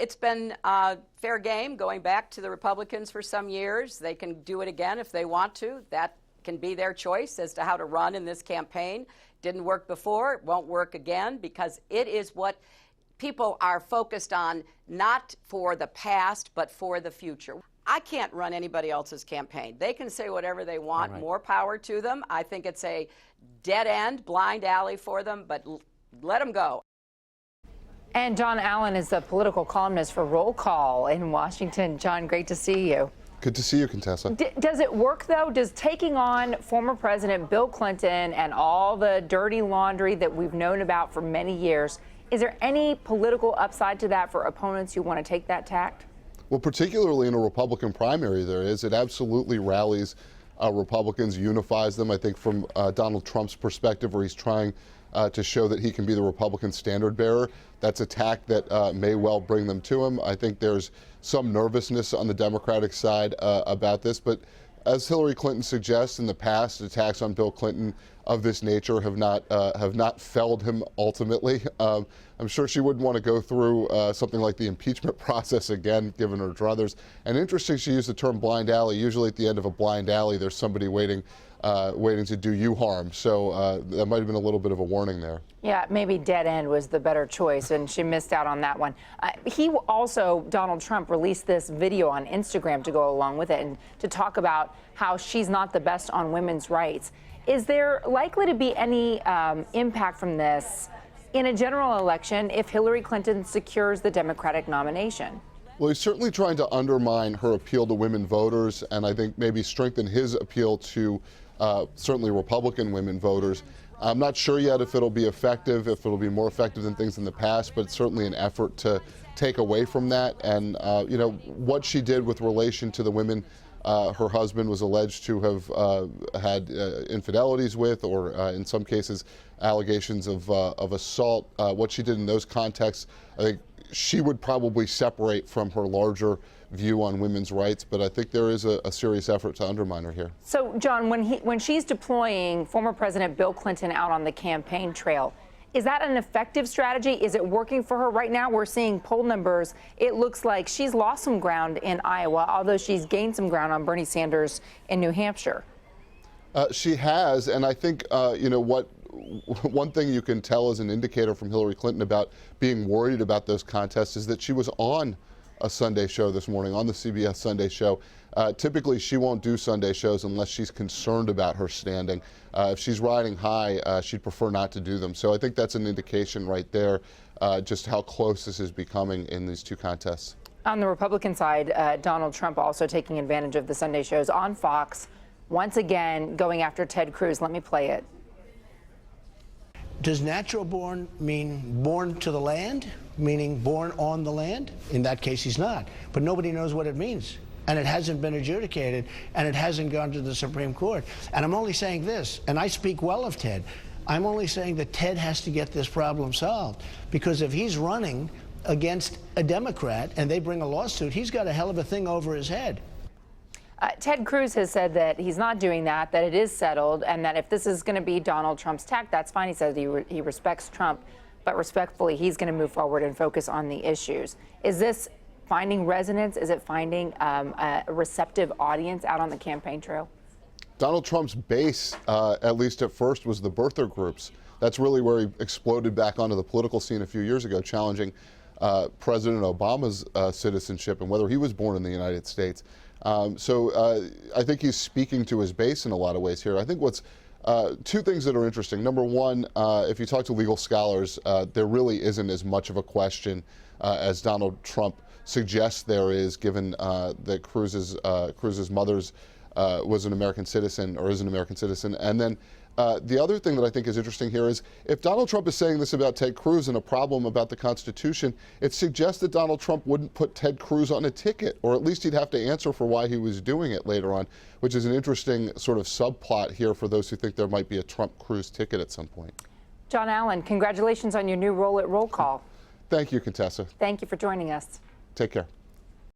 it's been fair game going back to the Republicans for some years. They can do it again if they want to. That can be their choice as to how to run in this campaign. Didn't work before, won't work again, because it is what people are focused on, not for the past, but for the future. I can't run anybody else's campaign. They can say whatever they want, right. More power to them. I think it's a dead end, blind alley for them, but let them go. And John Allen is the political columnist for Roll Call in Washington. John, great to see you. Good to see you, Contessa. Does it work, though? Does taking on former President Bill Clinton and all the dirty laundry that we've known about for many years, is there any political upside to that for opponents who want to take that tact? Well, particularly in a Republican primary, there is. It absolutely rallies Republicans, unifies them. I think from Donald Trump's perspective, where he's trying to show that he can be the Republican standard bearer, that's a tack that may well bring them to him. I think there's some nervousness on the Democratic side about this, but as Hillary Clinton suggests in the past, attacks on Bill Clinton of this nature have not felled him ultimately. I'm sure she wouldn't want to go through something like the impeachment process again, given her druthers. And interesting, she used the term blind alley. Usually at the end of a blind alley, there's somebody waiting to do you harm. So that might have been a little bit of a warning there. Yeah, maybe dead end was the better choice, and she missed out on that one. He also, Donald Trump, released this video on Instagram to go along with it and to talk about how she's not the best on women's rights. Is there likely to be any impact from this in a general election if Hillary Clinton secures the Democratic nomination? Well, he's certainly trying to undermine her appeal to women voters, and I think maybe strengthen his appeal to certainly Republican women voters. I'm not sure yet if it'll be effective, if it'll be more effective than things in the past, but it's certainly an effort to take away from that. And, you know, what she did with relation to the women her husband was alleged to have had infidelities with, or in some cases, allegations of assault. What she did in those contexts, I think she would probably separate from her larger view on women's rights, but I think there is a serious effort to undermine her here. So, John, when she's deploying former President Bill Clinton out on the campaign trail, is that an effective strategy? Is it working for her? Right now, we're seeing poll numbers. It looks like she's lost some ground in Iowa, although she's gained some ground on Bernie Sanders in New Hampshire. She has, and I think, you know, one thing you can tell as an indicator from Hillary Clinton about being worried about those contests is that she was on a Sunday show this morning, on the CBS Sunday show. Typically, she won't do Sunday shows unless she's concerned about her standing. If she's riding high, she'd prefer not to do them. So I think that's an indication right there just how close this is becoming in these two contests. On the Republican side, Donald Trump also taking advantage of the Sunday shows on Fox, once again going after Ted Cruz. Let me play it. Does natural born mean born to the land, meaning born on the land? In that case, he's not. But nobody knows what it means. And it hasn't been adjudicated, and it hasn't gone to the Supreme Court. And I'm only saying this, and I speak well of Ted. I'm only saying that Ted has to get this problem solved, because if he's running against a Democrat and they bring a lawsuit, he's got a hell of a thing over his head. Ted Cruz has said that he's not doing that, that it is settled, and that if this is going to be Donald Trump's tack, that's fine. He says he respects Trump, but respectfully, he's going to move forward and focus on the issues. Is this finding resonance? Is it finding a receptive audience out on the campaign trail? Donald Trump's base, at least at first, was the birther groups. That's really where he exploded back onto the political scene a few years ago, challenging President Obama's citizenship and whether he was born in the United States. So I think he's speaking to his base in a lot of ways here. I think what's two things that are interesting. Number one, if you talk to legal scholars, there really isn't as much of a question as Donald Trump suggests there is, given that Cruz's mother's was an American citizen, or is an American citizen. And then the other thing that I think is interesting here is if Donald Trump is saying this about Ted Cruz and a problem about the Constitution, it suggests that Donald Trump wouldn't put Ted Cruz on a ticket, or at least he'd have to answer for why he was doing it later on, which is an interesting sort of subplot here for those who think there might be a Trump-Cruz ticket at some point. John Allen, congratulations on your new role at Roll Call. Thank you, Contessa. Thank you for joining us. Take care.